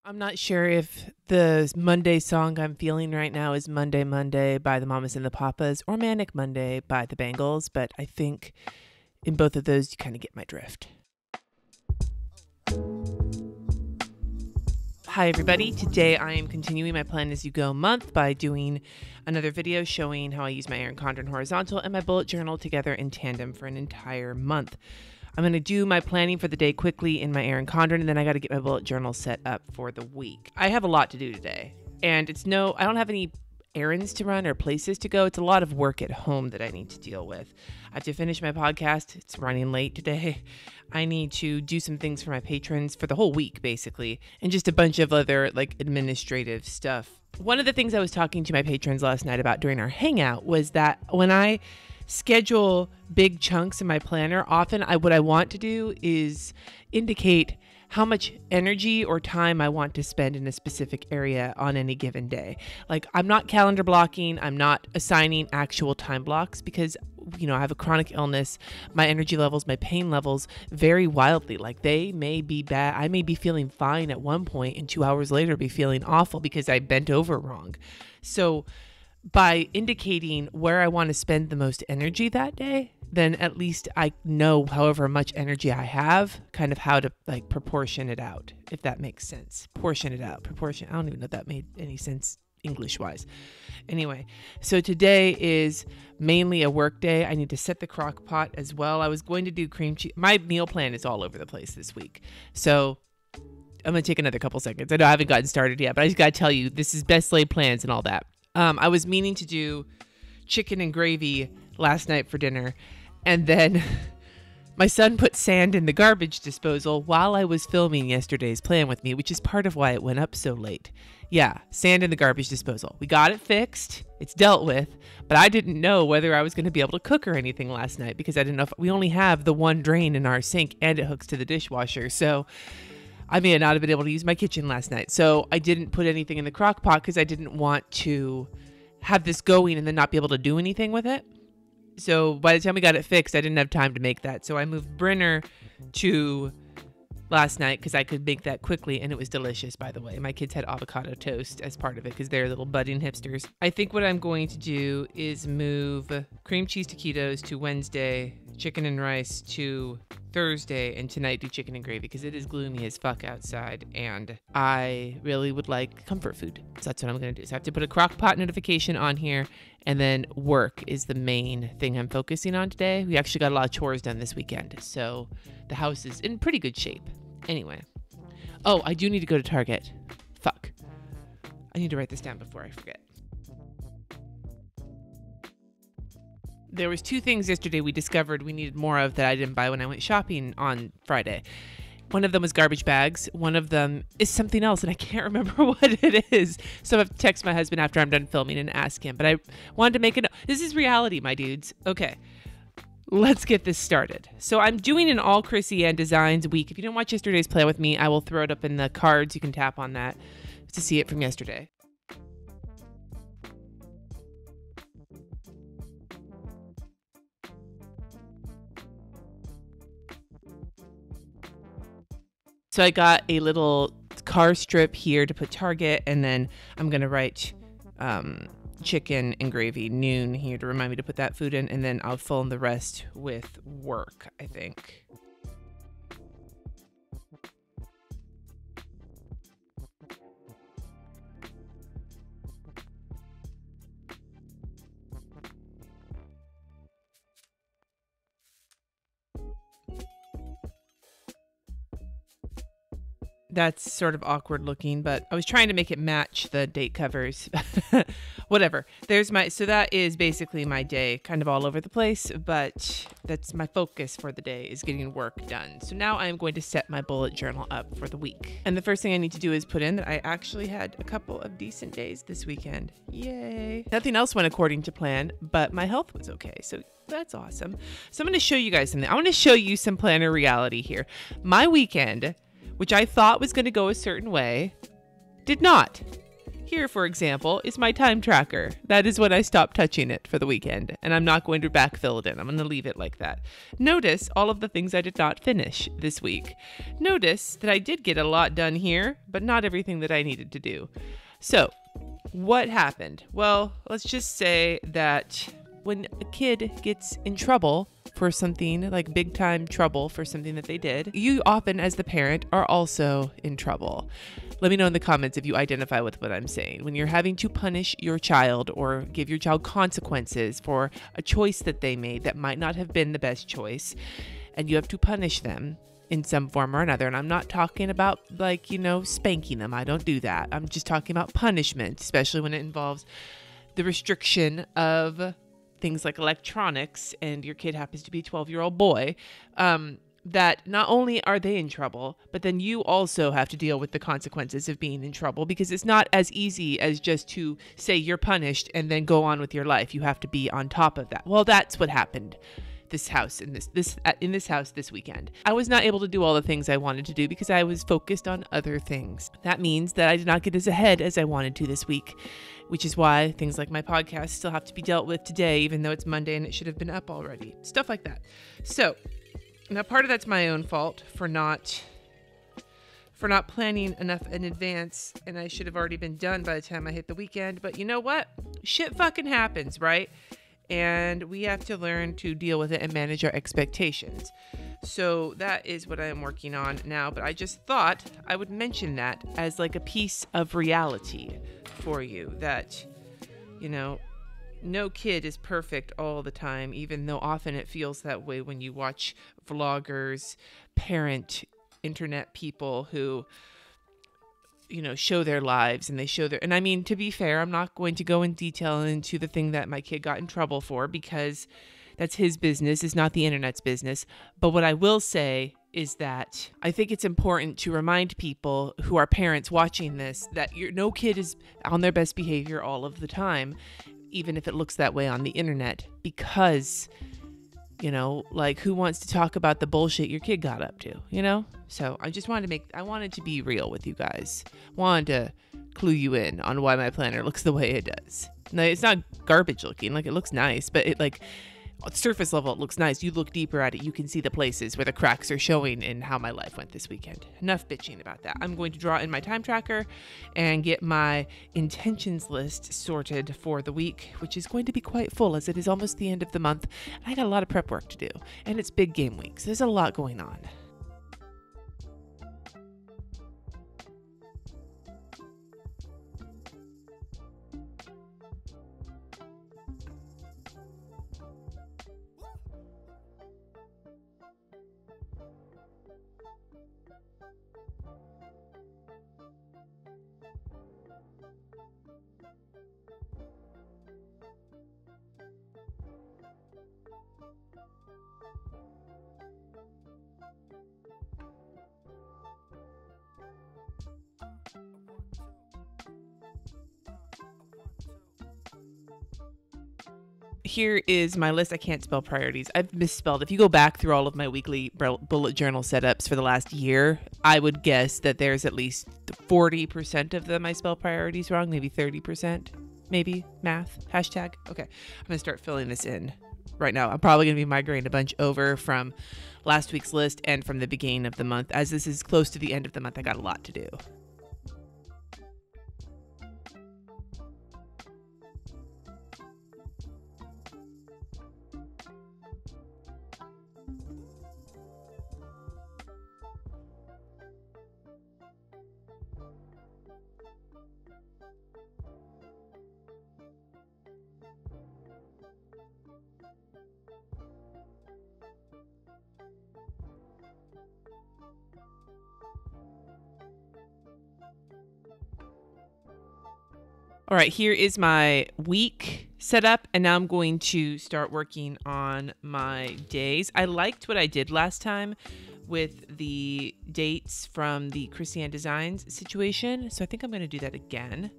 I'm not sure if the Monday song I'm feeling right now is Monday Monday by the Mamas and the Papas or Manic Monday by the Bangles, but I think in both of those you kind of get my drift. Hi everybody, today I am continuing my Plan As You Go month by doing another video showing how I use my Erin Condren horizontal and my bullet journal together in tandem for an entire month. I'm going to do my planning for the day quickly in my Erin Condren, and then I got to get my bullet journal set up for the week. I have a lot to do today, and I don't have any errands to run or places to go. It's a lot of work at home that I need to deal with. I have to finish my podcast. It's running late today. I need to do some things for my patrons for the whole week, basically, and just a bunch of other administrative stuff. One of the things I was talking to my patrons last night about during our hangout was that when I schedule big chunks in my planner, often what I want to do is indicate how much energy or time I want to spend in a specific area on any given day. Like, I'm not calendar blocking, I'm not assigning actual time blocks because, I have a chronic illness. My energy levels, my pain levels vary wildly. Like, they may be bad. I may be feeling fine at one point and 2 hours later be feeling awful because I bent over wrong. So by indicating where I want to spend the most energy that day, then at least I know however much energy I have, kind of how to proportion it out, if that makes sense. Portion it out. Proportion. I don't even know if that made any sense English-wise. Anyway, so today is mainly a work day. I need to set the crock pot as well. I was going to do cream cheese. My meal plan is all over the place this week. So I'm going to take another couple seconds. I know I haven't gotten started yet, but I just got to tell you, this is best laid plans and all that. I was meaning to do chicken and gravy last night for dinner, and then my son put sand in the garbage disposal while I was filming yesterday's plan with me, which is part of why it went up so late. Yeah, sand in the garbage disposal. We got it fixed. It's dealt with, but I didn't know whether I was going to be able to cook or anything last night because I didn't know if we only have the one drain in our sink and it hooks to the dishwasher. So I may not have been able to use my kitchen last night. So I didn't put anything in the crock pot because I didn't want to have this going and then not be able to do anything with it. So by the time we got it fixed, I didn't have time to make that. So I moved Brenner to last night because I could make that quickly, and it was delicious, by the way. My kids had avocado toast as part of it because they're little budding hipsters. I think what I'm going to do is move cream cheese taquitos to Wednesday, chicken and rice to Thursday, and tonight do chicken and gravy because it is gloomy as fuck outside and I really would like comfort food. So that's what I'm going to do. So I have to put a crock pot notification on here, and then work is the main thing I'm focusing on today. We actually got a lot of chores done this weekend, so the house is in pretty good shape. Anyway. Oh, I do need to go to Target. Fuck. I need to write this down before I forget. There was 2 things yesterday we discovered we needed more of that I didn't buy when I went shopping on Friday. One of them was garbage bags. One of them is something else, and I can't remember what it is. So I have to text my husband after I'm done filming and ask him. But I wanted to make it. This is reality, my dudes. Okay. Let's get this started. So I'm doing an all Krissyanne Designs week. If you didn't watch yesterday's plan with me, I will throw it up in the cards. You can tap on that to see it from yesterday. So I got a little car strip here to put Target, and then I'm going to write chicken and gravy noon here to remind me to put that food in, and then I'll fill in the rest with work, I think. That's sort of awkward looking, but I was trying to make it match the date covers. Whatever. So that is basically my day, kind of all over the place, but that's my focus for the day, is getting work done. So now I am going to set my bullet journal up for the week. And the first thing I need to do is put in that I actually had a couple of decent days this weekend. Yay. Nothing else went according to plan, but my health was okay. So that's awesome. So I'm going to show you guys something. I want to show you some planner reality here. My weekend, which I thought was going to go a certain way, did not. Here, for example, is my time tracker. That is when I stopped touching it for the weekend, and I'm not going to backfill it in. I'm going to leave it like that. Notice all of the things I did not finish this week. Notice that I did get a lot done here, but not everything that I needed to do. So, what happened? Well, let's just say that when a kid gets in trouble for something, like big time trouble for something that they did, you often, as the parent, are also in trouble. Let me know in the comments if you identify with what I'm saying. When you're having to punish your child or give your child consequences for a choice that they made that might not have been the best choice, and you have to punish them in some form or another. And I'm not talking about spanking them. I don't do that. I'm just talking about punishment, especially when it involves the restriction of things like electronics, and your kid happens to be a 12-year-old boy, that not only are they in trouble, but then you also have to deal with the consequences of being in trouble, because it's not as easy as just to say you're punished and then go on with your life. You have to be on top of that. Well, that's what happened in this house this weekend. I was not able to do all the things I wanted to do because I was focused on other things. That means that I did not get as ahead as I wanted to this week, which is why things like my podcast still have to be dealt with today, even though it's Monday and it should have been up already. Stuff like that. So now part of that's my own fault for not planning enough in advance, and I should have already been done by the time I hit the weekend. But you know what? Shit fucking happens, right? And we have to learn to deal with it and manage our expectations. So that is what I am working on now. But I just thought I would mention that as like a piece of reality for you, that, no kid is perfect all the time, even though often it feels that way when you watch vloggers, parent internet people who show their lives, and they show and I mean, to be fair, I'm not going to go in detail into the thing that my kid got in trouble for, because that's his business. It's not the internet's business. But what I will say is that I think it's important to remind people who are parents watching this that no kid is on their best behavior all of the time, even if it looks that way on the internet, because who wants to talk about the bullshit your kid got up to, So I just wanted to be real with you guys. Wanted to clue you in on why my planner looks the way it does. Now, it's not garbage looking, it looks nice, but it on surface level, it looks nice. You look deeper at it, you can see the places where the cracks are showing in how my life went this weekend. Enough bitching about that. I'm going to draw in my time tracker and get my intentions list sorted for the week, which is going to be quite full as it is almost the end of the month. I got a lot of prep work to do, and it's big game week, so there's a lot going on. Here is my list. I can't spell priorities. I've misspelled. If you go back through all of my weekly bullet journal setups for the last year, I would guess that there's at least 40% of them I spell priorities wrong, maybe 30%, maybe math, hashtag. Okay, I'm going to start filling this in right now. I'm probably going to be migrating a bunch over from last week's list and from the beginning of the month. As this is close to the end of the month, I got a lot to do. All right, here is my week set up, and now I'm going to start working on my days. I liked what I did last time with the dates from the Krissyanne Designs situation, so I think I'm going to do that again.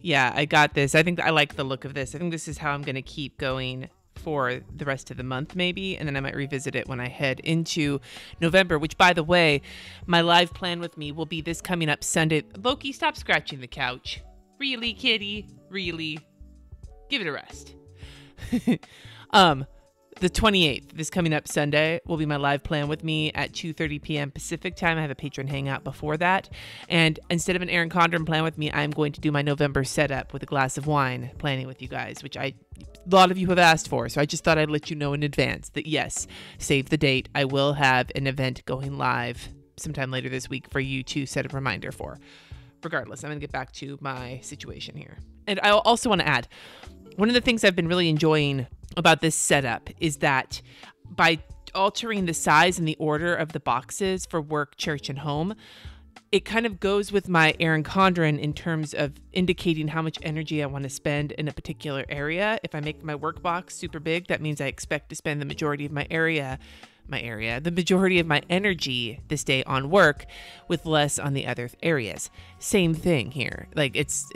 Yeah, I got this. I think I like the look of this. I think this is how I'm going to keep going for the rest of the month, maybe. And then I might revisit it when I head into November, which, by the way, my live plan with me will be this coming up Sunday. Loki, stop scratching the couch. Really, kitty? Really? Give it a rest. The 28th, this coming up Sunday, will be my live plan with me at 2:30 p.m. Pacific time. I have a patron hangout before that. And instead of an Erin Condren plan with me, I'm going to do my November setup with a glass of wine planning with you guys, which a lot of you have asked for. So I just thought I'd let you know in advance that, yes, save the date. I will have an event going live sometime later this week for you to set a reminder for. Regardless, I'm going to get back to my situation here. And I also want to add, one of the things I've been really enjoying about this setup is that by altering the size and the order of the boxes for work, church, and home, it kind of goes with my Erin Condren in terms of indicating how much energy I want to spend in a particular area. If I make my work box super big, that means I expect to spend the majority of the majority of my energy this day on work, with less on the other areas. Same thing here. Like it's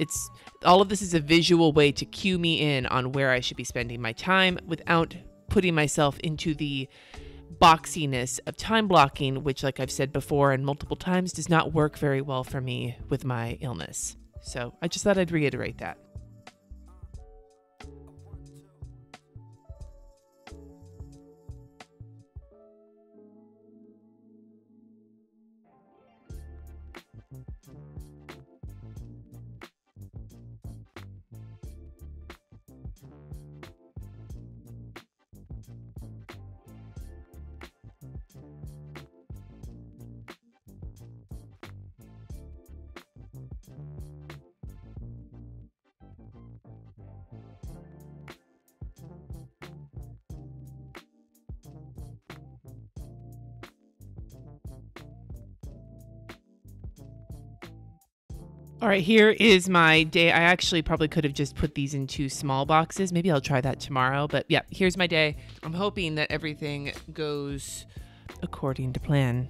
all of this is a visual way to cue me in on where I should be spending my time without putting myself into the boxiness of time blocking, which, like I've said before and multiple times, does not work very well for me with my illness. So I just thought I'd reiterate that. All right, here is my day. I actually probably could have just put these in 2 small boxes. Maybe I'll try that tomorrow. But yeah, here's my day. I'm hoping that everything goes according to plan.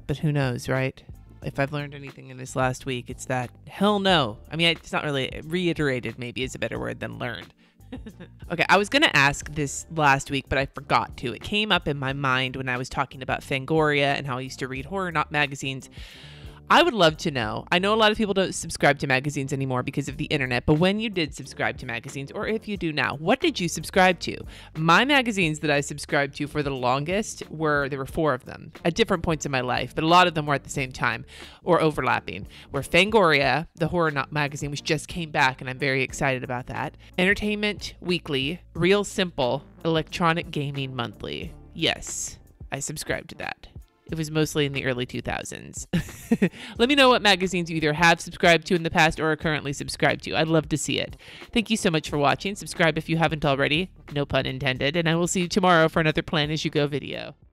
But who knows, right? If I've learned anything in this last week, it's that hell no. I mean, it's not really reiterated, maybe is a better word than learned. Okay, I was going to ask this last week, but I forgot to. It came up in my mind when I was talking about Fangoria and how I used to read Horror Not magazines. I would love to know. I know a lot of people don't subscribe to magazines anymore because of the internet, but when you did subscribe to magazines, or if you do now, what did you subscribe to? My magazines that I subscribed to for the longest there were 4 of them at different points in my life, but a lot of them were at the same time or overlapping. Were Fangoria, the Horror Not magazine, which just came back, and I'm very excited about that. Entertainment Weekly, Real Simple, Electronic Gaming Monthly. Yes, I subscribed to that. It was mostly in the early 2000s. Let me know what magazines you either have subscribed to in the past or are currently subscribed to. I'd love to see it. Thank you so much for watching. Subscribe if you haven't already. No pun intended. And I will see you tomorrow for another Plan As You Go video.